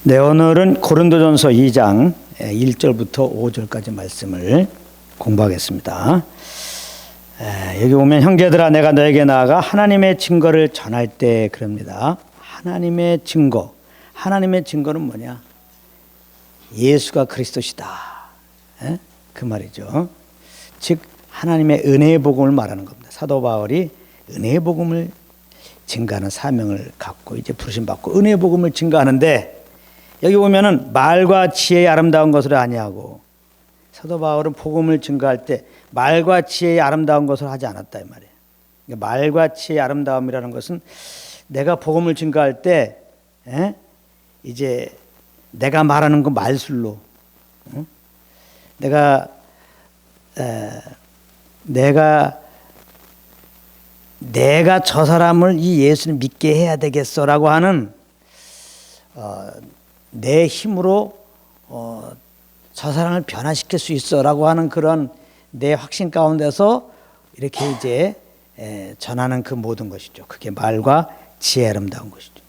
네, 오늘은 고린도전서 2장 1절부터 5절까지 말씀을 공부하겠습니다. 여기 보면 형제들아 내가 너에게 나아가 하나님의 증거를 전할 때 그럽니다. 하나님의 증거. 하나님의 증거는 뭐냐? 예수가 그리스도시다. 그 말이죠. 즉 하나님의 은혜의 복음을 말하는 겁니다. 사도 바울이 은혜의 복음을 증가하는 사명을 갖고 이제 부르심 받고 은혜의 복음을 증가하는데 여기 보면은 말과 지혜의 아름다운 것을 아니하고 사도 바울은 복음을 증가할 때 말과 지혜의 아름다운 것을 하지 않았다 이 말이에요. 그러니까 말과 지혜의 아름다움이라는 것은 내가 복음을 증가할 때 이제 내가 말하는 그 말술로 내가 저 사람을 이 예수를 믿게 해야 되겠어라고 하는 내 힘으로 저 사람을 변화시킬 수 있어라고 하는 그런 내 확신 가운데서 이렇게 이제 전하는 그 모든 것이죠. 그게 말과 지혜의 아름다운 것이죠.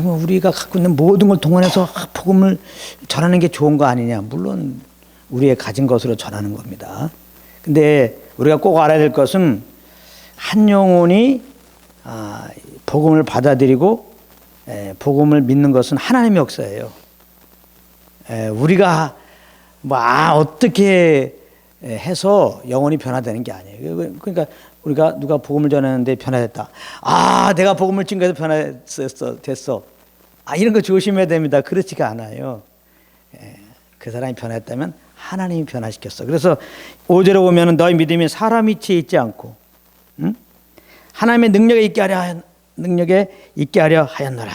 우리가 갖고 있는 모든 걸 동원해서 복음을 전하는 게 좋은 거 아니냐. 물론 우리의 가진 것으로 전하는 겁니다. 근데 우리가 꼭 알아야 될 것은 한 영혼이 복음을 받아들이고 복음을 믿는 것은 하나님의 역사예요. 우리가 어떻게 해서 영혼이 변화되는 게 아니에요. 그러니까 우리가 누가 복음을 전하는데 변화됐다. 내가 복음을 증거해서 변화됐어. 이런 거 조심해야 됩니다. 그렇지가 않아요. 그 사람이 변화했다면 하나님이 변화시켰어. 그래서 5절에 보면 너희 믿음이 사람 이치에 있지 않고 하나님의 능력에 있게 하려 하였노라.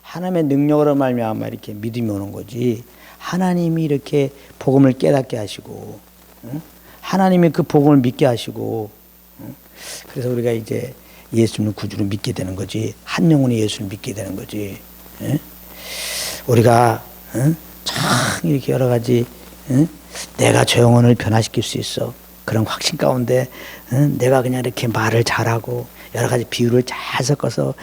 하나님의 능력으로 말미암아 이렇게 믿음이 오는 거지. 하나님이 이렇게 복음을 깨닫게 하시고 하나님이 그 복음을 믿게 하시고 그래서 우리가 이제 예수님을 구주로 믿게 되는 거지. 한 영혼이 예수를 믿게 되는 거지. 우리가 참 이렇게 여러 가지 내가 저 영혼을 변화시킬 수 있어. 그런 확신 가운데 내가 그냥 이렇게 말을 잘하고 여러 가지 비유를 잘 섞어서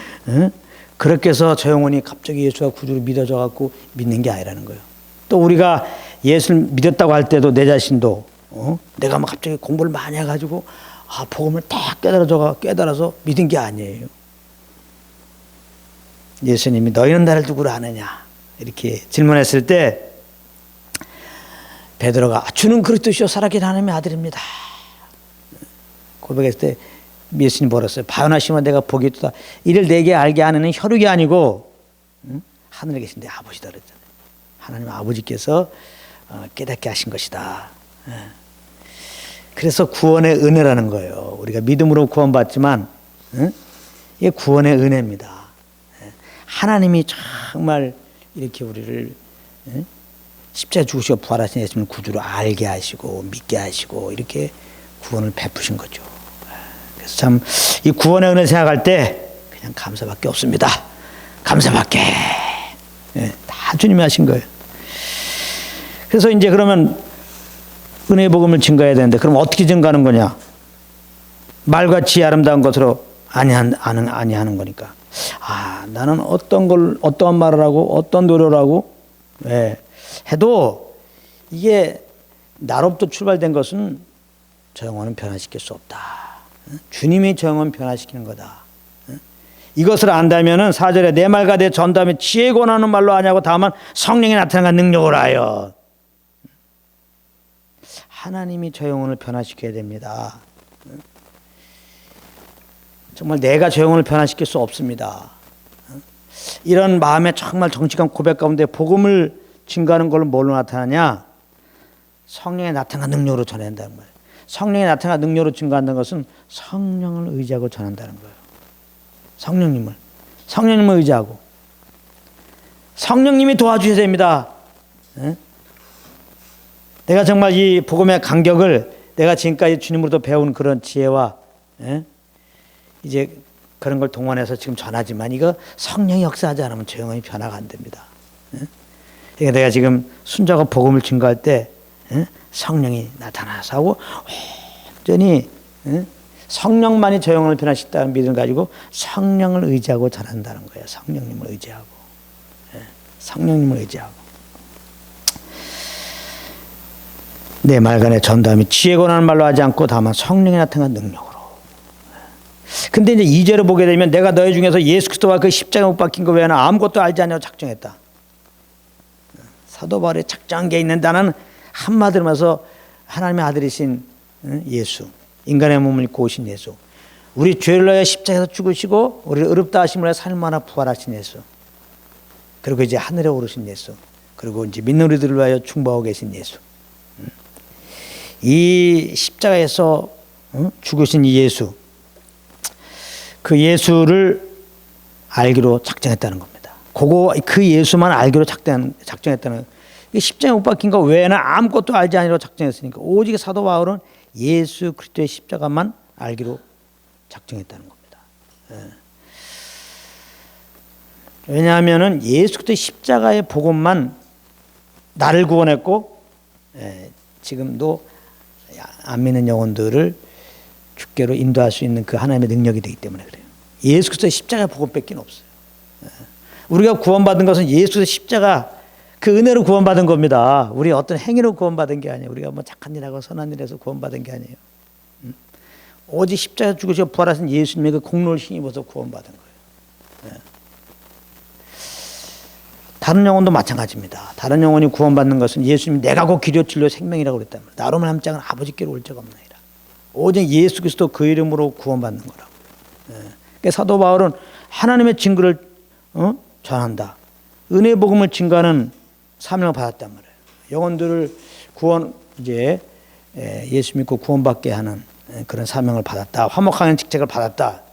그렇게 해서 저 영혼이 갑자기 예수가 구주로 믿어져 갖고 믿는 게 아니라는 거예요. 또 우리가 예수를 믿었다고 할 때도 내 자신도 내가 갑자기 공부를 많이 해가지고 복음을 딱 깨달아서 믿은 게 아니에요. 예수님이 너희는 나를 누구로 아느냐 이렇게 질문했을 때 베드로가 주는 그리스도시요 살아계신 하나님의 아들입니다. 고백했을 때 예수님 뭐라 했어요? 바요나시면 내가 복이 있다. 이를 내게 알게 하는 혈육이 아니고 하늘에 계신 내 아버지다 그랬잖아요. 하나님 아버지께서 깨닫게 하신 것이다. 그래서 구원의 은혜라는 거예요. 우리가 믿음으로 구원받지만 이게 구원의 은혜입니다. 하나님이 정말 이렇게 우리를 십자가에 죽으시고 부활하신 예수님을 구주로 알게 하시고 믿게 하시고 이렇게 구원을 베푸신 거죠. 그래서 참 이 구원의 은혜 생각할 때 그냥 감사밖에 없습니다. 감사밖에. 다 주님이 하신 거예요. 그래서 이제 그러면 은혜의 복음을 증가해야 되는데 그럼 어떻게 증가하는 거냐? 말과 지혜 아름다운 것으로 아니하는 거니까. 나는 어떠한 말을 하고 어떤 노력을 하고 해도 이게 나로부터 출발된 것은 저 영혼은 변화시킬 수 없다. 주님이 저 영혼 변화시키는 거다. 이것을 안다면은 4절에 내 말과 내 전담에 지혜 권하는 말로 아냐고 다만 성령이 나타난 능력을 하여 하나님이 저 영혼을 변화시켜야 됩니다. 정말 내가 저 영혼을 변화시킬 수 없습니다. 이런 마음에 정말 정직한 고백 가운데 복음을 증가하는 걸로 뭘로 나타나냐? 성령의 나타난 능력으로 전한다는 거예요. 성령의 나타난 능력으로 증가한다는 것은 성령을 의지하고 전한다는 거예요. 성령님을 의지하고 성령님이 도와주셔야 됩니다. 내가 정말 이 복음의 간격을 내가 지금까지 주님으로부터 배운 그런 지혜와 이제 그런 걸 동원해서 지금 전하지만 이거 성령이 역사하지 않으면 저 영혼이 변화가 안 됩니다. 그러니까 내가 지금 순자가 복음을 증거할 때 성령이 나타나서 하고 완전히 성령만이 저 영혼을 변화시켰다는 믿음을 가지고 성령을 의지하고 전한다는 거예요. 성령님을 의지하고. 성령님을 의지하고. 내 말간에 전담이 지혜 권하는 말로 하지 않고 다만 성령이 나타난 능력으로. 근데 이제 2절을 보게 되면 내가 너희 중에서 예수 그리스도와 그 십자가에 못 박힌 것 외에는 아무것도 알지 않냐고 작정했다. 사도 바울이 작정한 게 있는데 나는 한마디로 말해서 하나님의 아들이신 예수, 인간의 몸을 입고 오신 예수, 우리 죄를 위하여 십자가에서 죽으시고 우리를 의롭다 하심을 위하여 삶하나 부활하신 예수, 그리고 이제 하늘에 오르신 예수, 그리고 이제 믿는 우리들을 위하여 중보하고 계신 예수, 이 십자가에서 죽으신 이 예수, 그 예수를 알기로 작정했다는 겁니다. 그 예수만 알기로 작정했다는, 십자가에 못 박힌 것 외에는 아무것도 알지 아니라고 작정했으니까 오직 사도 바울은 예수 그리스도의 십자가만 알기로 작정했다는 겁니다. 왜냐하면 예수 그리스도의 십자가의 복음만 나를 구원했고 지금도 안 믿는 영혼들을 주께로 인도할 수 있는 그 하나님의 능력이 되기 때문에 그래요. 예수 그리스도의 십자가의 복음밖에 없어요. 우리가 구원받은 것은 예수 그리스도의 십자가 그 은혜로 구원받은 겁니다. 우리 어떤 행위로 구원받은 게 아니에요. 우리가 뭐 착한 일하고 선한 일해서 구원받은 게 아니에요. 오직 십자가에 죽으시고 부활하신 예수님의 그 공로를 힘입어서 구원받은 거예요. 다른 영혼도 마찬가지입니다. 다른 영혼이 구원받는 것은 예수님이 내가 곧 길이요 진리요 생명이라고 그랬단 말이에요. 나로만 한 장은 아버지께로 올 적 없나이다. 오직 예수 그리스도 그 이름으로 구원받는 거라고. 그러니까 사도 바울은 하나님의 증거를 전한다. 은혜의 복음을 증거하는 사명을 받았단 말이에요. 영혼들을 이제 예수 믿고 구원받게 하는 그런 사명을 받았다. 화목하는 직책을 받았다.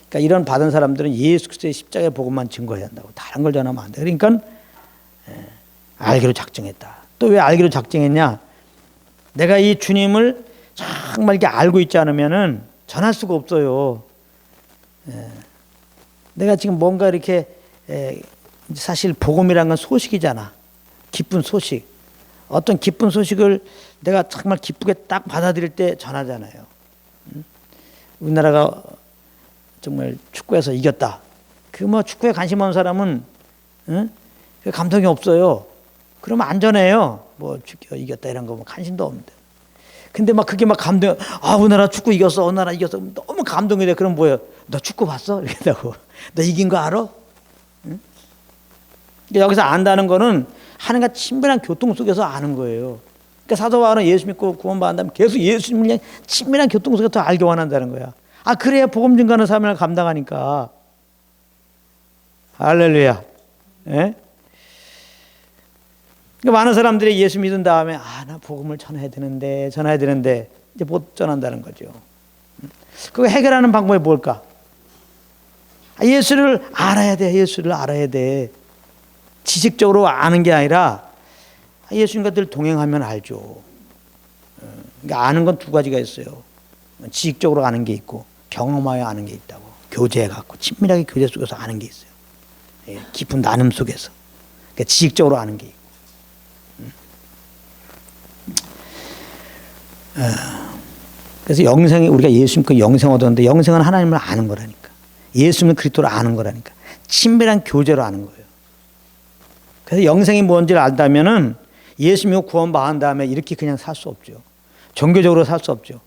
그러니까 이런 받은 사람들은 예수 그리스도의 십자가의 복음만 증거해야 한다고. 다른 걸 전하면 안 돼. 그러니까 알기로 작정했다. 또 왜 알기로 작정했냐? 내가 이 주님을 정말 이렇게 알고 있지 않으면은 전할 수가 없어요. 내가 지금 뭔가 이렇게 사실 복음이란 건 소식이잖아. 기쁜 소식. 어떤 기쁜 소식을 내가 정말 기쁘게 딱 받아들일 때 전하잖아요. 우리나라가 정말 축구에서 이겼다. 그 뭐 축구에 관심 없는 사람은 그 감동이 없어요. 그러면 안 전해요. 뭐 이겼다 이런 거 뭐 관심도 없는데. 근데 막 그게 막 감동. 우리나라 축구 이겼어. 어느 나라 이겼어. 너무 감동이 돼. 그럼 뭐예요? 너 축구 봤어? 이렇게 하고. 너 이긴 거 알아? 응? 여기서 안다는 거는 하나님과 친밀한 교통 속에서 아는 거예요. 그러니까 사도 바울은 예수 믿고 구원받는다면 계속 예수님을 그냥 친밀한 교통 속에서 더 알게 원한다는 거야. 그래야 복음 증거하는 사명을 감당하니까. 할렐루야. 예? 그러니까 많은 사람들이 예수 믿은 다음에 나 복음을 전해야 되는데 이제 못 전한다는 거죠. 그거 해결하는 방법이 뭘까? 예수를 알아야 돼. 예수를 알아야 돼. 지식적으로 아는 게 아니라 예수님과 늘 동행하면 알죠. 그러니까 아는 건 두 가지가 있어요. 지식적으로 아는 게 있고 경험하여 아는 게 있다고. 교제해갖고 친밀하게 교제 속에서 아는 게 있어요. 깊은 나눔 속에서. 그러니까 지식적으로 아는 게 있고. 그래서 우리가 예수 믿고 영생 얻었는데 영생은 하나님을 아는 거라니까. 예수는 그리스도를 아는 거라니까. 친밀한 교제로 아는 거예요. 그래서 영생이 뭔지를 알다면은 예수 믿고 구원받은 다음에 이렇게 그냥 살 수 없죠. 종교적으로 살 수 없죠.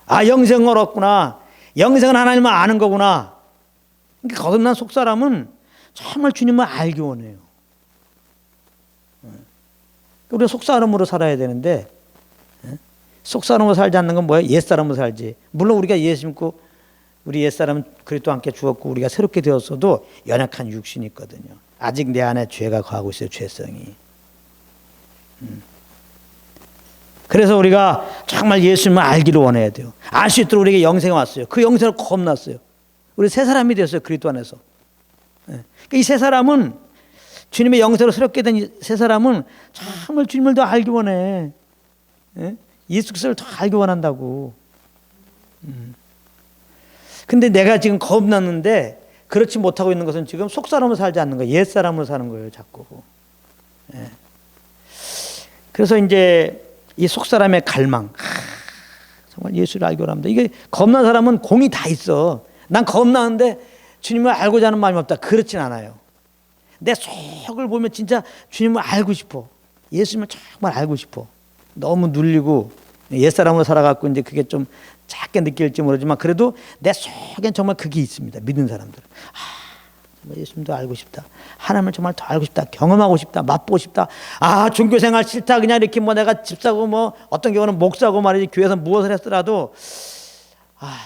영생을 얻었구나. 영생은 하나님을 아는 거구나. 그러니까 거듭난 속사람은 정말 주님을 알기 원해요. 우리가 속사람으로 살아야 되는데 속사람으로 살지 않는 건 뭐예요? 옛사람으로 살지. 물론 우리가 예수 믿고 우리 옛사람은 그리스도와 함께 죽었고 우리가 새롭게 되었어도 연약한 육신이 있거든요. 아직 내 안에 죄가 거하고 있어요. 죄성이. 그래서 우리가 정말 예수님을 알기를 원해야 돼요. 알 수 있도록 우리에게 영생이 왔어요. 그 영생을 겁났어요. 우리 새 사람이 됐어요. 그리스도 안에서. 그러니까 이 새 사람은 주님의 영생으로 새롭게 된 새 사람은 정말 주님을 더 알기 원해. 예수 그리스도를 더 알기 원한다고. 근데 내가 지금 겁났는데 그렇지 못하고 있는 것은 지금 속사람으로 살지 않는 거예요. 옛사람으로 사는 거예요. 자꾸. 그래서 이제 이 속사람의 갈망, 정말 예수를 알기 원합니다. 이게 겁난 사람은 공이 다 있어. 난 겁나는데 주님을 알고자 하는 마음이 없다. 그렇진 않아요. 내 속을 보면 진짜 주님을 알고 싶어. 예수님을 정말 알고 싶어. 너무 눌리고 옛사람으로 살아갖고 이제 그게 좀 작게 느낄지 모르지만 그래도 내 속엔 정말 그게 있습니다. 믿는 사람들은. 정말 예수님도 알고 싶다. 하나님을 정말 더 알고 싶다. 경험하고 싶다. 맛보고 싶다. 종교생활 싫다. 그냥 이렇게 뭐 내가 집사고 뭐 어떤 경우는 목사고 말이지 교회에서 무엇을 했더라도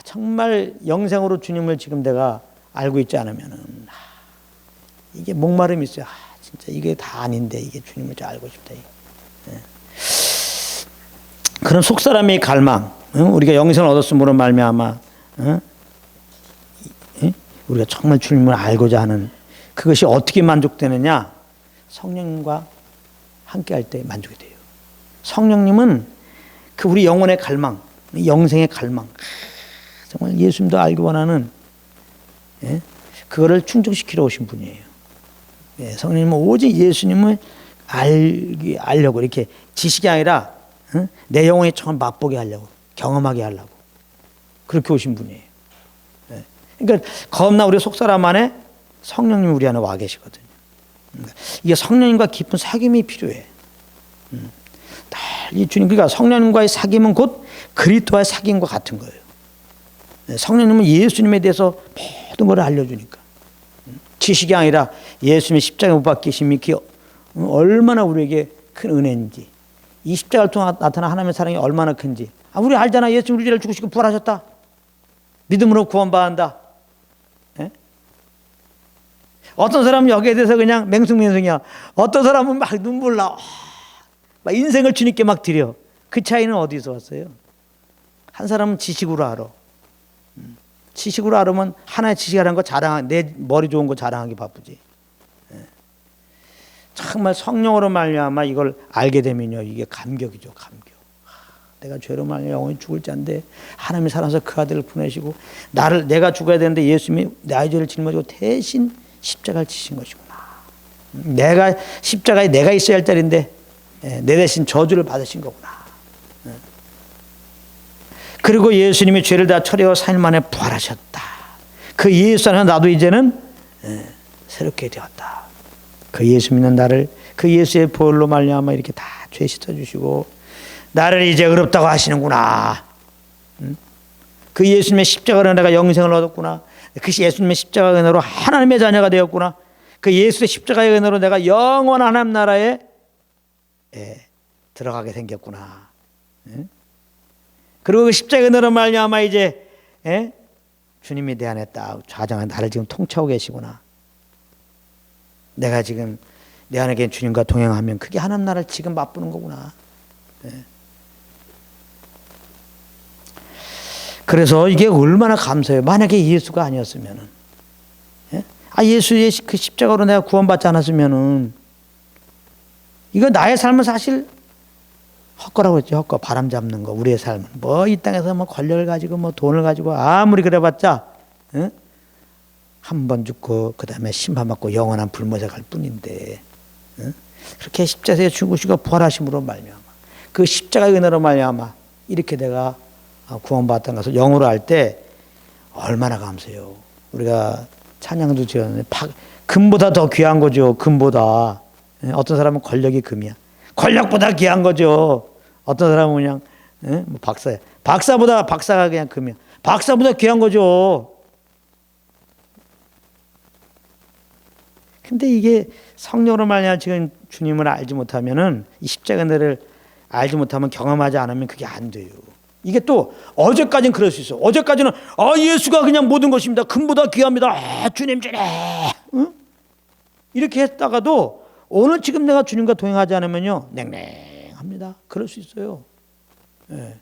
정말 영생으로 주님을 지금 내가 알고 있지 않으면은 이게 목마름이 있어요. 진짜 이게 다 아닌데 이게 주님을 좀 알고 싶다. 그런 속사람의 갈망, 우리가 영생을 얻었음으로 말미암아 우리가 정말 주님을 알고자 하는 그것이 어떻게 만족되느냐? 성령님과 함께할 때 만족이 돼요. 성령님은 그 우리 영혼의 갈망, 영생의 갈망, 정말 예수님도 알기 원하는 그거를 충족시키러 오신 분이에요. 성령님은 오직 예수님을 알려고 이렇게 지식이 아니라 내 영혼에 처음 맛보게 하려고, 경험하게 하려고 그렇게 오신 분이에요. 그러니까 겁나 우리 속사람 안에 성령님이 우리 안에 와 계시거든요. 이게 성령님과 깊은 사귐이 필요해. 이 주님, 그러니까 성령님과의 사귐은 곧 그리스도와의 사귐과 같은 거예요. 성령님은 예수님에 대해서 모든 걸 알려주니까. 지식이 아니라 예수님의 십자가에 못 박히심이 얼마나 우리에게 큰 은혜인지, 이 십자가를 통해 나타난 하나님의 사랑이 얼마나 큰지. 우리 알잖아. 예수님 우리를 죽으시고 부활하셨다. 믿음으로 구원받는다. 어떤 사람은 여기에 대해서 그냥 맹숭맹숭이야. 어떤 사람은 막 눈물 나. 막 인생을 주님께 막 드려. 그 차이는 어디서 왔어요? 한 사람은 지식으로 알아. 지식으로 알으면 하나의 지식이라는 거 내 머리 좋은 거 자랑하기 바쁘지. 정말 성령으로 말미암아 이걸 알게 되면요, 이게 감격이죠, 감격. 내가 죄로 말미암아 영원히 죽을 자인데 하나님이 살아서 그 아들을 보내시고 내가 죽어야 되는데 예수님이 나의 죄를 짊어지고 대신 십자가를 지신 것이구나. 내가 십자가에 내가 있어야 할 자리인데 내 대신 저주를 받으신 거구나. 그리고 예수님이 죄를 다 처리하고 4일 만에 부활하셨다. 그 예수 안에서 나도 이제는 새롭게 되었다. 그 예수 믿는 나를 그 예수의 보혈로 말미암아 이렇게 다 죄 씻어주시고 나를 이제 의롭다고 하시는구나. 그 예수님의 십자가로 내가 영생을 얻었구나. 그 예수님의 십자가의 은혜로 하나님의 자녀가 되었구나. 그 예수의 십자가의 은혜로 내가 영원한 하나님 나라에 들어가게 생겼구나. 그리고 그 십자가의 은혜로 말미암아 이제 주님이 내 안에 딱 좌정한 나를 지금 통치하고 계시구나. 내가 지금 내 안에 계신 주님과 동행하면 그게 하나님 나라를 지금 맛보는 거구나. 그래서 이게 얼마나 감사해요. 만약에 예수가 아니었으면은, 예수의 그 십자가로 내가 구원받지 않았으면은, 이거 나의 삶은 사실 헛거라고 했죠. 헛거, 바람 잡는 거, 우리의 삶은. 뭐 이 땅에서 뭐 권력을 가지고 뭐 돈을 가지고 아무리 그래봤자, 한 번 죽고 그 다음에 심판받고 영원한 불못에 갈 뿐인데, 그렇게 십자가에 죽으시고 부활하심으로 말미암아, 그 십자가의 은혜로 말미암아 이렇게 내가 구원받았던 것을 영으로 할 때 얼마나 감사해요. 우리가 찬양도 지었는데 금보다 더 귀한 거죠. 금보다. 어떤 사람은 권력이 금이야. 권력보다 귀한 거죠. 어떤 사람은 그냥 뭐 박사야. 박사가 그냥 금이야. 박사보다 귀한 거죠. 근데 이게 성령으로 말미암아 지금 주님을 알지 못하면은, 이 십자가 은혜를 알지 못하면, 경험하지 않으면 그게 안 돼요. 이게 또 어제까지는 그럴 수 있어. 어제까지는 예수가 그냥 모든 것입니다. 금보다 귀합니다. 주님 이렇게 했다가도 오늘 지금 내가 주님과 동행하지 않으면요, 냉랭합니다. 그럴 수 있어요. 그러니까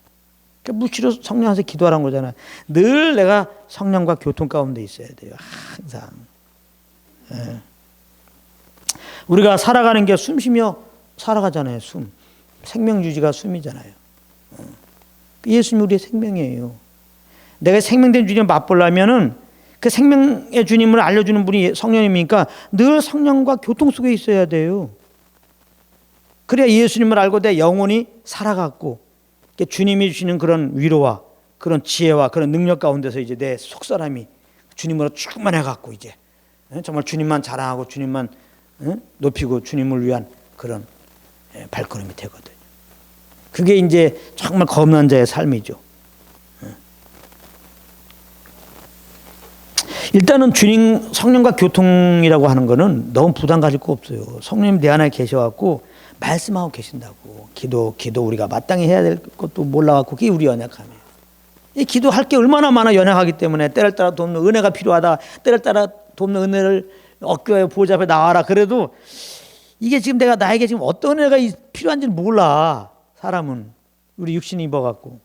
무시로 성령한테 기도하라는 거잖아요. 늘 내가 성령과 교통 가운데 있어야 돼요. 항상. 우리가 살아가는 게 숨 쉬며 살아가잖아요. 숨. 생명 유지가 숨이잖아요. 예수님이 우리의 생명이에요. 내가 생명된 주님을 맛보려면은 그 생명의 주님을 알려주는 분이 성령님이니까 늘 성령과 교통 속에 있어야 돼요. 그래야 예수님을 알고 내 영혼이 살아갔고 주님이 주시는 그런 위로와 그런 지혜와 그런 능력 가운데서 이제 내 속사람이 주님으로 충만해 갖고 이제 정말 주님만 자랑하고 주님만 높이고 주님을 위한 그런 발걸음이 되거든요. 그게 이제 정말 거듭난 자의 삶이죠. 일단은 주님 성령과 교통이라고 하는 거는 너무 부담 가질 거 없어요. 성령님 내 안에 계셔갖고 말씀하고 계신다고. 기도 우리가 마땅히 해야 될 것도 몰라갖고 그게 우리 연약함이에요. 이 기도할 게 얼마나 많아 연약하기 때문에 때를 따라 돕는 은혜가 필요하다. 때를 따라 돕는 은혜를 얻기 위해 보좌 앞에 나와라. 그래도 이게 지금 내가 나에게 지금 어떤 은혜가 필요한지는 몰라. 사람은 우리 육신이 입어갖고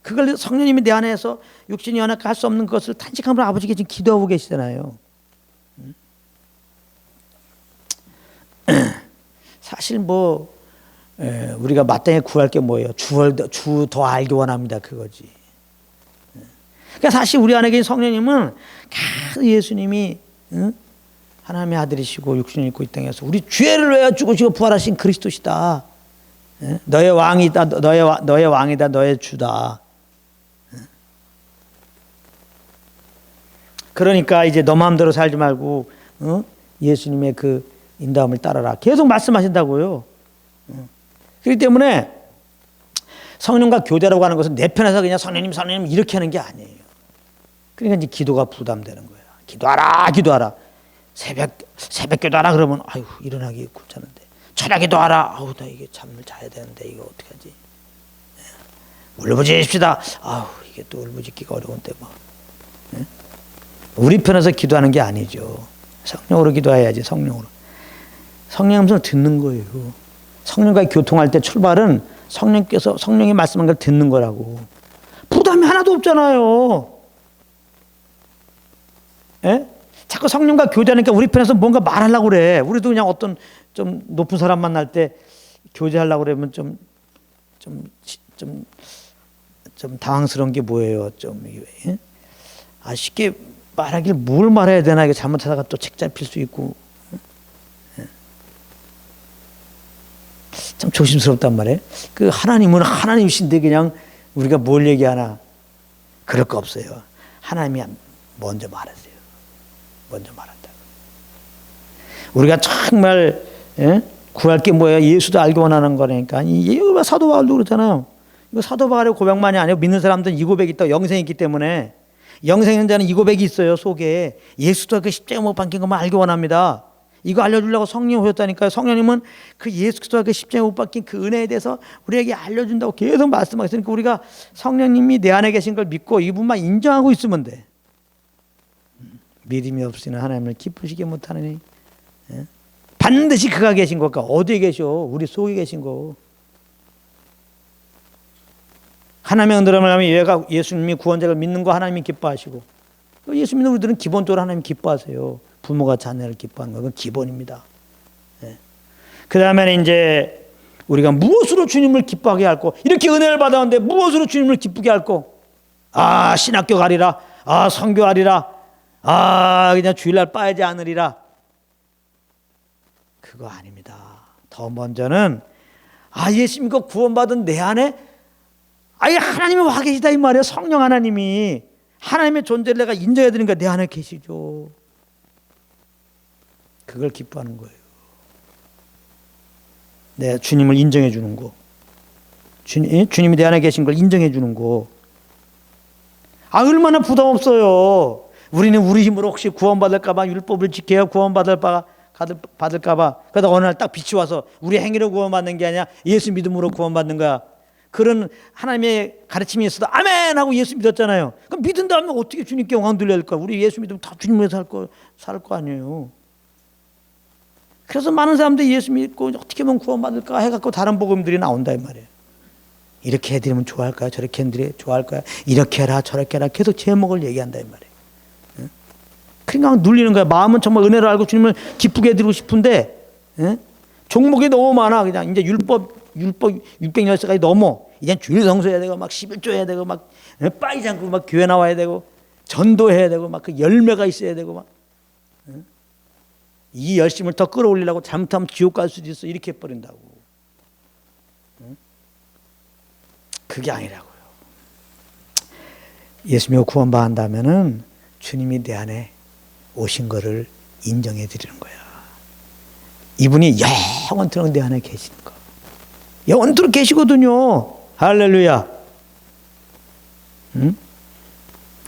그걸 성령님이 내 안에서 육신이 연약해 할 수 없는 것을 탄식함으로 아버지께 지금 기도하고 계시잖아요. 사실 뭐 우리가 마땅히 구할 게 뭐예요? 주 더 알기 원합니다. 그거지. 그러니까 사실 우리 안에 계신 성령님은 예수님이 하나님의 아들이시고 육신을 입고 이 땅에서 우리 죄를 위하여 죽으시고 부활하신 그리스도시다. 너의 왕이다. 너의 왕이다. 너의 주다. 그러니까 이제 너 마음대로 살지 말고 예수님의 그 인도함을 따라라. 계속 말씀하신다고요. 그렇기 때문에 성령과 교제라고 하는 것은 내 편에서 그냥 성령님 이렇게 하는 게 아니에요. 그러니까 이제 기도가 부담되는 거예요. 기도하라. 새벽 기도하라 그러면 아유 일어나기 귀찮은데. 철야기도 하라. 아우 나 이게 잠을 자야 되는데 이거 어떡하지? 울부짖읍시다. 아우 이게 또 울부짖기가 어려운데 뭐. 우리 편에서 기도하는 게 아니죠. 성령으로 기도해야지. 성령으로. 성령의 음성을 듣는 거예요. 성령과 교통할 때 출발은 성령이 말씀한 걸 듣는 거라고. 부담이 하나도 없잖아요. 예? 자꾸 성령과 교제하니까 우리 편에서 뭔가 말하려고 그래. 우리도 그냥 어떤 좀 높은 사람 만날 때 교제하려고 그러면 좀 당황스러운 게 뭐예요? 예? 쉽게 말하길 뭘 말해야 되나 이게 잘못하다가 또 책 잡힐 수 있고 참 조심스럽단 말이에요. 그 하나님은 하나님이신데 그냥 우리가 뭘 얘기하나 그럴 거 없어요. 하나님이 먼저 말하세요. 먼저 말한다. 우리가 정말 구할 게 뭐예요? 예수도 알기 원하는 거니까. 이거 사도 바울도 그렇잖아요. 이거 사도 바울의 고백만이 아니에요. 믿는 사람들은 이 고백이 있다. 영생이 있기 때문에. 영생 있는 자는 이 고백이 있어요. 속에. 예수도 그 십자가 못 박힌 것만 알기 원합니다. 이거 알려주려고 성령 오셨다니까요. 성령님은 그 예수 그리스도가 그 십자가 못 박힌 그 은혜에 대해서 우리에게 알려준다고 계속 말씀하시니까 우리가 성령님이 내 안에 계신 걸 믿고 이분만 인정하고 있으면 돼. 믿음이 없으면 하나님을 기쁘시게 못하느니 반드시 그가 계신 것과 어디에 계셔? 우리 속에 계신 거. 하나님의 은혜를 하면 얘가 예수님이 구원자를 믿는 거 하나님이 기뻐하시고 예수 믿는 우리들은 기본적으로 하나님 기뻐하세요. 부모가 자녀를 기뻐하는 건 기본입니다. 그 다음에 이제 우리가 무엇으로 주님을 기뻐하게 할고 이렇게 은혜를 받았는데 무엇으로 주님을 기쁘게 할고 신학교 가리라 선교하리라 그냥 주일날 빠지지 않으리라 그거 아닙니다. 더 먼저는 예수 믿고 구원받은 내 안에 하나님이 와 계시다 이 말이에요. 성령 하나님이 하나님의 존재를 내가 인정해 드리니까 내 안에 계시죠. 그걸 기뻐하는 거예요. 내 주님을 인정해 주는 거. 주님이 내 안에 계신 걸 인정해 주는 거. 얼마나 부담 없어요. 우리는 우리 힘으로 혹시 구원받을까 봐 율법을 지켜야 구원받을까 봐 그러다 어느 날 딱 빛이 와서 우리 행위로 구원받는 게 아니라 예수 믿음으로 구원받는 거야. 그런 하나님의 가르침이 있어도 아멘 하고 예수 믿었잖아요. 그럼 믿은 다음에 어떻게 주님께 영광 돌려야 될까? 우리 예수 믿으면 다 주님으로 살 거 아니에요. 그래서 많은 사람들이 예수 믿고 어떻게 하면 구원받을까 해갖고 다른 복음들이 나온다 이 말이에요. 이렇게 해드리면 좋아할까요? 저렇게 해드리면 좋아할까요? 이렇게 해라 저렇게 해라 계속 제목을 얘기한다 이 말이에요. 그러니까 눌리는 거야. 마음은 정말 은혜를 알고 주님을 기쁘게 해드리고 싶은데 종목이 너무 많아. 그냥 이제 율법 600열쇠까지 넘어. 이제 주일 성수해야 되고 막 11조 해야 되고 막 빠지지 않고 막 교회 나와야 되고 전도해야 되고 막 그 열매가 있어야 되고 막 이 열심을 더 끌어올리려고 잘못하면 지옥 갈 수도 있어. 이렇게 해버린다고. 그게 아니라고요. 예수 믿고 구원받는다면은 주님이 내 안에 오신 거를 인정해 드리는 거야. 이분이 영원토록 내 안에 계시는 거. 영원토록 계시거든요. 할렐루야. 응?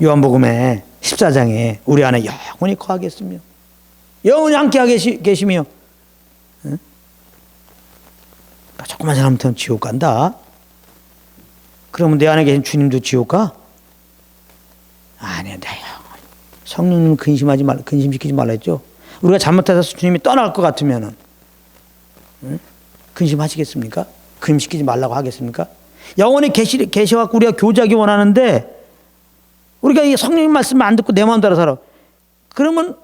요한복음에 14장에 우리 안에 영원히 거하겠으며 영원히 함께 계시며, 응? 조금만 잘못하면 지옥 간다. 그러면 내 안에 계신 주님도 지옥 가? 아니야. 성령님 근심시키지 말라 했죠. 우리가 잘못해서 주님이 떠날 것 같으면은, 응? 근심하시겠습니까? 근심시키지 말라고 하겠습니까? 영원히 계셔갖고 우리가 교제하기 원하는데, 우리가 이 성령님 말씀을 안 듣고 내 마음대로 살아. 그러면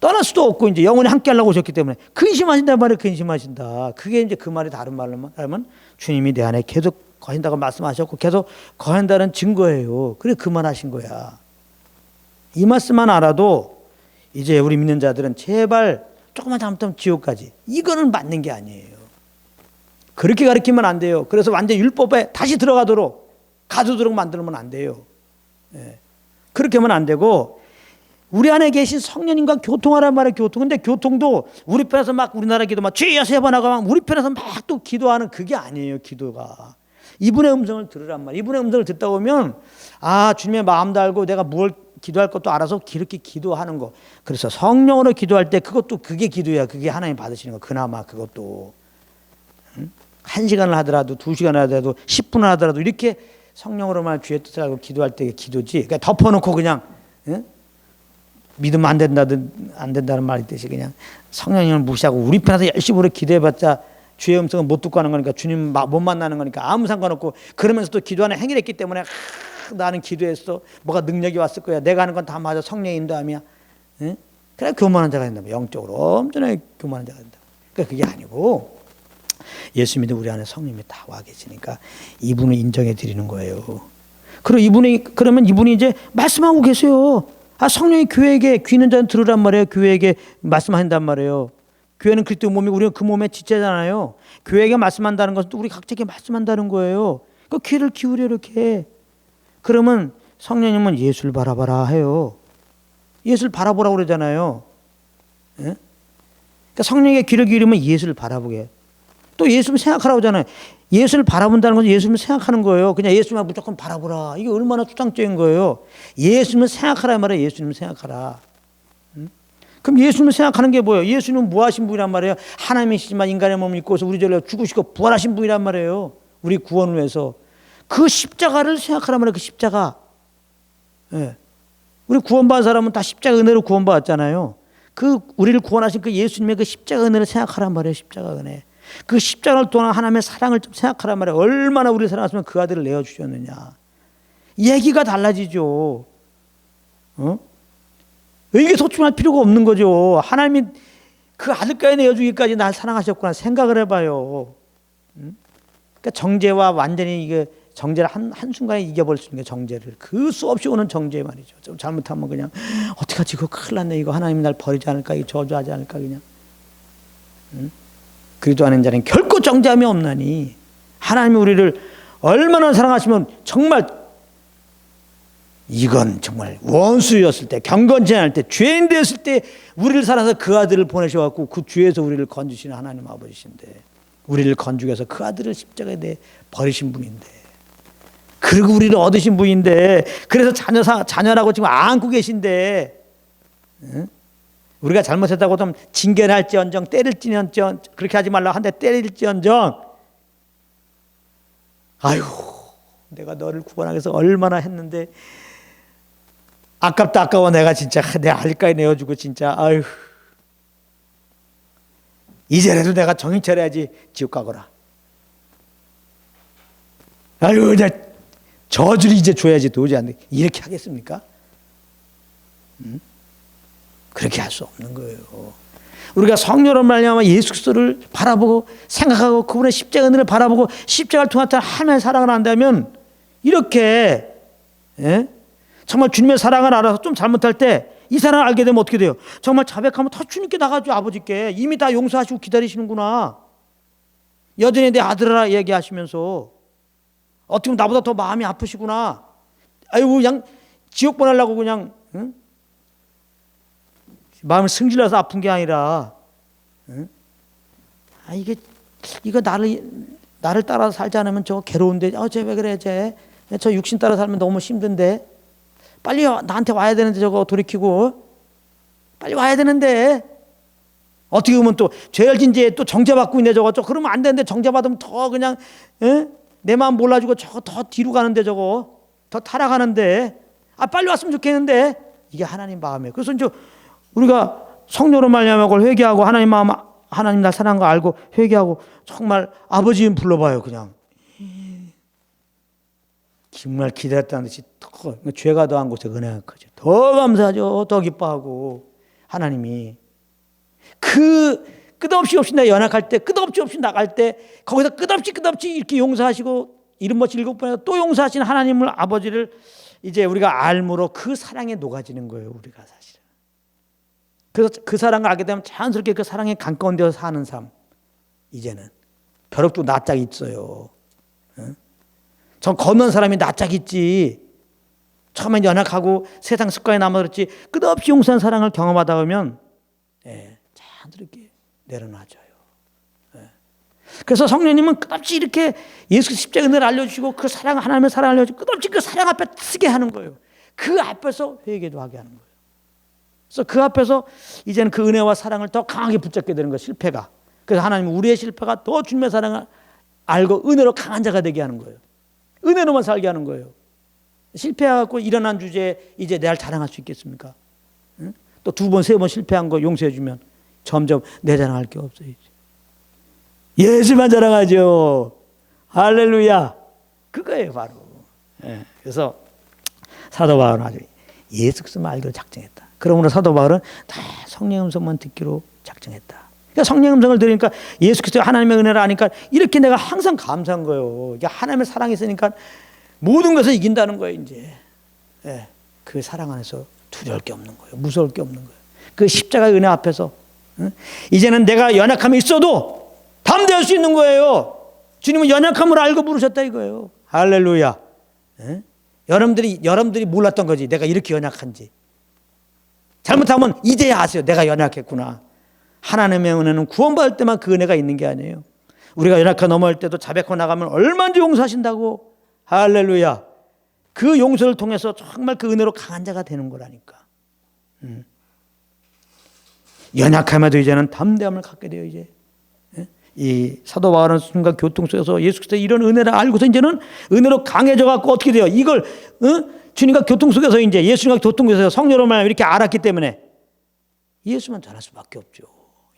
떠날 수도 없고, 이제 영원히 함께 하려고 오셨기 때문에 근심하신단 말이에요. 근심하신다. 그게 이제 그 말이 다른 말로 하면 주님이 내 안에 계속 거한다고 말씀하셨고 계속 거한다는 증거예요. 그래 그 말 하신 거야. 이 말씀만 알아도 이제 우리 믿는 자들은 제발 조금만 잘못하면 지옥까지. 이거는 맞는 게 아니에요. 그렇게 가르치면 안 돼요. 그래서 완전 율법에 다시 가두도록 만들면 안 돼요. 예. 그렇게 하면 안 되고, 우리 안에 계신 성령님과 교통하란 말이에요. 교통. 근데 교통도 우리 편에서 막 우리나라 기도 막 주여 세 번 하고 막 우리 편에서 막 또 기도하는 그게 아니에요. 기도가. 이분의 음성을 들으란 말이에요. 이분의 음성을 듣다 보면 주님의 마음도 알고 내가 뭘 기도할 것도 알아서 그렇게 기도하는 거. 그래서 성령으로 기도할 때 그게 기도야. 그게 하나님 받으시는 거. 그나마 그것도. 1시간을 하더라도 2시간을 하더라도 10분을 하더라도 이렇게 성령으로만 주의 뜻을 알고 기도할 때 기도지. 그러니까 덮어놓고 그냥 믿으면 안 된다는 말이 있듯이 그냥 성령님을 무시하고 우리 편에서 열심히 우리 기도해봤자 주의 음성은 못 듣고 하는 거니까 주님 못 만나는 거니까 아무 상관없고, 그러면서 또 기도하는 행위를 했기 때문에 나는 기도했어. 뭐가 능력이 왔을 거야. 내가 하는 건 다 맞아. 성령의 인도함이야. 그래 교만한 자가 된다. 영적으로 엄청나게 교만한 자가 된다. 그러니까 그게 아니고 예수 믿는 우리 안에 성령님이 다 와 계시니까 이분을 인정해 드리는 거예요. 그러면 이분이 이제 말씀하고 계세요. 성령이 교회에게 귀 있는 자는 들으란 말이에요. 교회에게 말씀한단 말이에요. 교회는 그리스도 몸이 우리는 그 몸의 지체잖아요. 교회에게 말씀한다는 것은 또 우리 각자에게 말씀한다는 거예요. 그 귀를 기울여 이렇게. 그러면 성령님은 예수를 바라봐라 해요. 예수를 바라보라고 그러잖아요. 예? 그러니까 성령에게 귀를 기울이면 예수를 바라보게. 또 예수를 생각하라고 하잖아요. 예수를 바라본다는 것은 예수님을 생각하는 거예요. 그냥 예수님만 무조건 바라보라. 이게 얼마나 추상적인 거예요. 예수님을 생각하라 말이에요. 예수님을 생각하라. 그럼 예수님을 생각하는 게 뭐예요? 예수님은 무하신 분이란 말이에요. 하나님이시지만 인간의 몸을 입고서 우리 죄를 죽으시고 부활하신 분이란 말이에요. 우리 구원을 위해서. 그 십자가를 생각하란 말이에요. 그 십자가. 예. 우리 구원받은 사람은 다 십자가 은혜로 구원받았잖아요. 우리를 구원하신 그 예수님의 그 십자가 은혜를 생각하란 말이에요. 십자가 은혜. 그 십자가를 통한 하나님의 사랑을 좀 생각하란 말이에요. 얼마나 우리를 사랑하시면 그 아들을 내어주셨느냐. 얘기가 달라지죠. 이게 소충할 필요가 없는 거죠. 하나님이 그 아들까지 내어주기까지 날 사랑하셨구나 생각을 해봐요. 그러니까 정죄와 완전히 이게 정죄를 한순간에 이겨버릴 수 있는 게 정죄를. 그 수없이 오는 정죄 말이죠. 좀 잘못하면 그냥 어떡하지 이거 큰일 났네. 이거 하나님이 날 버리지 않을까. 이거 저주하지 않을까 그냥. 그리도 않은 자는 결코 정죄함이 없나니. 하나님이 우리를 얼마나 사랑하시면 정말 이건 정말 원수였을 때, 경건치 않을 때, 죄인 되었을 때 우리를 살아서 그 아들을 보내셔갖고 그 죄에서 우리를 건지시는 하나님 아버지신데, 우리를 건지기 위해서 그 아들을 십자가에 내 버리신 분인데, 그리고 우리를 얻으신 분인데, 그래서 자녀라고 지금 안고 계신데, 우리가 잘못했다고 좀 징계를 할지언정, 때릴지언정, 그렇게 하지 말라고 한데 때릴지언정, 아유 내가 너를 구원하기 위해서 얼마나 했는데 아깝다 아까워. 내가 진짜 내 알까지 내어주고 진짜 아유 이제라도 내가 정신 차려야지 지옥 가거라. 아유 이제 저주를 이제 줘야지 도저히 안 돼. 이렇게 하겠습니까? 그렇게 할 수 없는 거예요. 우리가 성령으로 말미암아 예수 그리스도를 바라보고 생각하고 그분의 십자가 은혜를 바라보고 십자가를 통한 하나님의 사랑을 안다면 이렇게 정말 주님의 사랑을 알아서 좀 잘못할 때 이 사랑을 알게 되면 어떻게 돼요? 정말 자백하면 더 주님께 나가죠. 아버지께 이미 다 용서하시고 기다리시는구나. 여전히 내 아들아 얘기하시면서 어떻게 보면 나보다 더 마음이 아프시구나. 아이고 그냥 지옥 보내려고 그냥 응? 마음이 승질나서 아픈 게 아니라 응? 이거 나를 따라 살지 않으면 저 괴로운데 쟤 왜 그래 저 육신 따라 살면 너무 힘든데 빨리 나한테 와야 되는데 저거 돌이키고 빨리 와야 되는데 어떻게 보면 또 죄열진지에 또 정죄받고 있네 저거 그러면 안 되는데 정죄받으면 더 그냥 내 마음 몰라주고 저거 더 뒤로 가는데 저거 더 타락하는데 빨리 왔으면 좋겠는데 이게 하나님 마음이에요. 그래서 이제 우리가 성령으로 말미암아 그걸 회개하고 하나님 마음 하나님 날 사랑한 거 알고 회개하고 정말 아버지 이름 불러봐요. 그냥 정말 기다렸다는 듯이 죄가 더한 곳에 은혜가 크죠. 더 감사하죠. 더 기뻐하고 하나님이 그 끝없이 내가 연약할 때 끝없이 나갈 때 거기서 끝없이 이렇게 용서하시고 이름 멋지 7번에 또 용서하신 하나님을 아버지를 이제 우리가 알므로 그 사랑에 녹아지는 거예요. 우리가 사실은. 그래서 그 사랑을 알게 되면 자연스럽게 그 사랑에 가까운 데서 사는 삶. 이제는 벼룩도 낯짝이 있어요. 전 걷는 사람이 낯짝이 있지. 처음엔 연약하고 세상 습관에 남아들었지 끝없이 용서한 사랑을 경험하다 보면 자연스럽게 내려놔져요. 그래서 성령님은 끝없이 이렇게 예수 십자가의 은혜를 알려주시고 그 사랑 하나님의 사랑을 알려주고 끝없이 그 사랑 앞에 쓰게 하는 거예요. 그 앞에서 회개도 하게 하는 거예요. 그래서 그 앞에서 이제는 그 은혜와 사랑을 더 강하게 붙잡게 되는 거예요. 실패가. 그래서 하나님은 우리의 실패가 더 주님의 사랑을 알고 은혜로 강한 자가 되게 하는 거예요. 은혜로만 살게 하는 거예요. 실패하고 일어난 주제에 이제 내 알 자랑할 수 있겠습니까? 또 2번, 3번 실패한 거 용서해 주면 점점 내 자랑할 게 없어요. 이제. 예수만 자랑하죠. 할렐루야. 그거예요 바로. 그래서 사도 바울은 아주 예수 그리스도만 알기로 작정했다. 그러므로 사도 바울은 다 성령의 음성만 듣기로 작정했다. 그러니까 성령의 음성을 들으니까 예수 그리스도 하나님의 은혜를 아니까 이렇게 내가 항상 감사한 거예요. 하나님의 사랑이 있으니까 모든 것을 이긴다는 거예요. 이제 그 사랑 안에서 두려울 게 없는 거예요. 무서울 게 없는 거예요. 그 십자가의 은혜 앞에서 이제는 내가 연약함이 있어도 담대할 수 있는 거예요. 주님은 연약함을 알고 부르셨다 이거예요. 할렐루야. 여러분들이 몰랐던 거지. 내가 이렇게 연약한지. 잘못하면 이제야 아세요. 내가 연약했구나. 하나님의 은혜는 구원받을 때만 그 은혜가 있는 게 아니에요. 우리가 연약한 넘어갈 때도 자백하고 나가면 얼마든지 용서하신다고. 할렐루야. 그 용서를 통해서 정말 그 은혜로 강한 자가 되는 거라니까. 연약함에도 이제는 담대함을 갖게 돼요. 이제 이 사도 바울은 순간 교통 속에서 예수 그리스도의 이런 은혜를 알고서 이제는 은혜로 강해져 갖고 어떻게 돼요? 이걸 주님과 교통 속에서 이제 예수님과 교통 속에서 성령으로만 이렇게 알았기 때문에 예수만 전할 수밖에 없죠.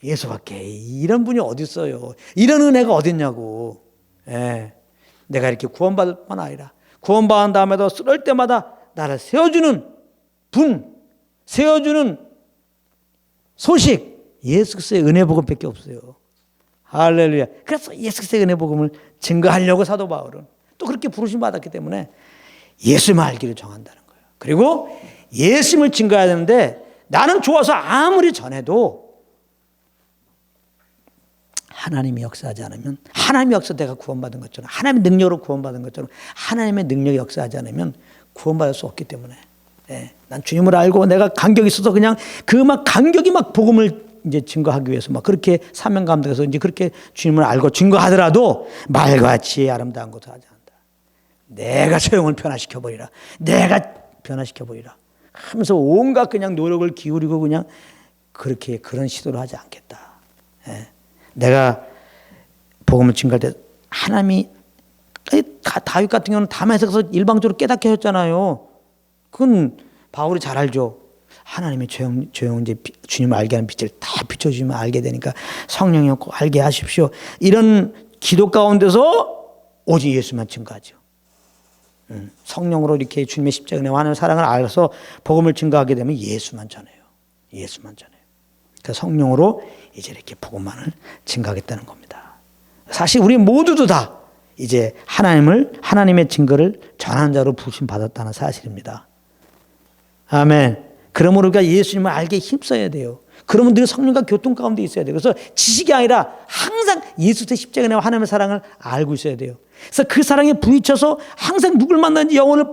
예수밖에 이런 분이 어디 있어요? 이런 은혜가 어디 있냐고. 내가 이렇게 구원받을 뿐만 아니라 구원받은 다음에도 쓰러질 때마다 나를 세워주는 분, 세워주는 소식, 예수 그리스도의 은혜 복음밖에 없어요. 할렐루야. 그래서 예수 그리스도의 은혜 복음을 증거하려고 사도 바울은 또 그렇게 부르심 받았기 때문에 예수만 알기를 정한다는 거예요. 그리고 예수님을 증거해야 되는데 나는 좋아서 아무리 전해도 하나님이 역사하지 않으면 하나님의 역사 내가 구원받은 것처럼 하나님의 능력으로 구원받은 것처럼 하나님의 능력이 역사하지 않으면 구원받을 수 없기 때문에 난 주님을 알고 내가 간격이 있어서 그냥 그 막 간격이 막 복음을 이제 증거하기 위해서 막 그렇게 사명 감독해서 이제 그렇게 주님을 알고 증거하더라도 말같이 아름다운 것을 하지 않는다. 내가 소용을 변화시켜 버리라. 내가 변화시켜 버리라. 하면서 온갖 그냥 노력을 기울이고 그냥 그렇게 그런 시도를 하지 않겠다. 내가 복음을 증거할 때 하나님이 다윗 같은 경우는 담에색에서 일방적으로 깨닫게 하셨잖아요. 그건 바울이 잘 알죠. 하나님의 조용 이제 주님을 알게 하는 빛을 다 비춰주시면 알게 되니까 성령이 없고 알게 하십시오. 이런 기도 가운데서 오직 예수만 증거하죠. 성령으로 이렇게 주님의 십자가 은혜와 하나님의 사랑을 알아서 복음을 증거하게 되면 예수만 전해요. 예수만 전해요. 그래서 성령으로 이제 이렇게 복음만을 증거하겠다는 겁니다. 사실 우리 모두도 다 이제 하나님의 증거를 전하는 자로 부르심 받았다는 사실입니다. 아멘. 그러므로 우리가 예수님을 알게 힘써야 돼요. 그러면 늘 성령과 교통 가운데 있어야 돼요. 그래서 지식이 아니라 항상 예수의 십자가의 은혜와 하나님의 사랑을 알고 있어야 돼요. 그래서 그 사랑에 부딪혀서 항상 누굴 만나는지 영혼을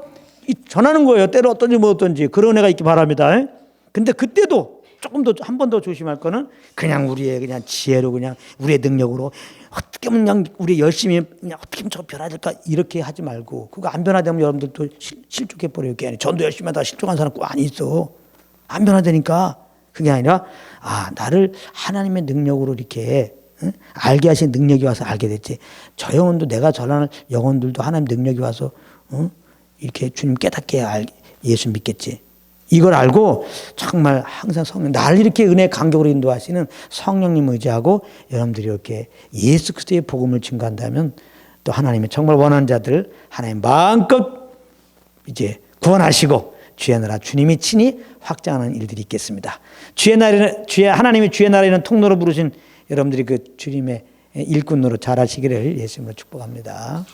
전하는 거예요. 때로 어떤지 뭐 어떤지. 그런 은혜가 있기 바랍니다. 근데 그때도 조금 더 한 번 더 조심할 거는 그냥 우리의 그냥 지혜로 그냥 우리의 능력으로 어떻게 하면 그냥 우리 열심히 그냥 어떻게 하면 저거 변화될까 이렇게 하지 말고 그거 안 변화되면 여러분들도 실족해 버려요. 괜히 전도 열심히 하다가 실족한 사람 꼭 많이 있어. 안 변화되니까 그게 아니라 나를 하나님의 능력으로 이렇게 알게 하신 능력이 와서 알게 됐지. 저 영혼도 내가 전하는 영혼들도 하나님 능력이 와서 이렇게 주님 깨닫게 예수 믿겠지. 이걸 알고 정말 항상 성령, 나를 이렇게 은혜 간격으로 인도하시는 성령님 의지하고 여러분들이 이렇게 예수 그리스도의 복음을 증거한다면 또 하나님의 정말 원하는 자들 하나님 마음껏 이제 구원하시고 주의 나라 주님이 친히 확장하는 일들이 있겠습니다. 하나님이 주의 나라에는 통로로 부르신 여러분들이 그 주님의 일꾼으로 자라시기를 예수님으로 축복합니다.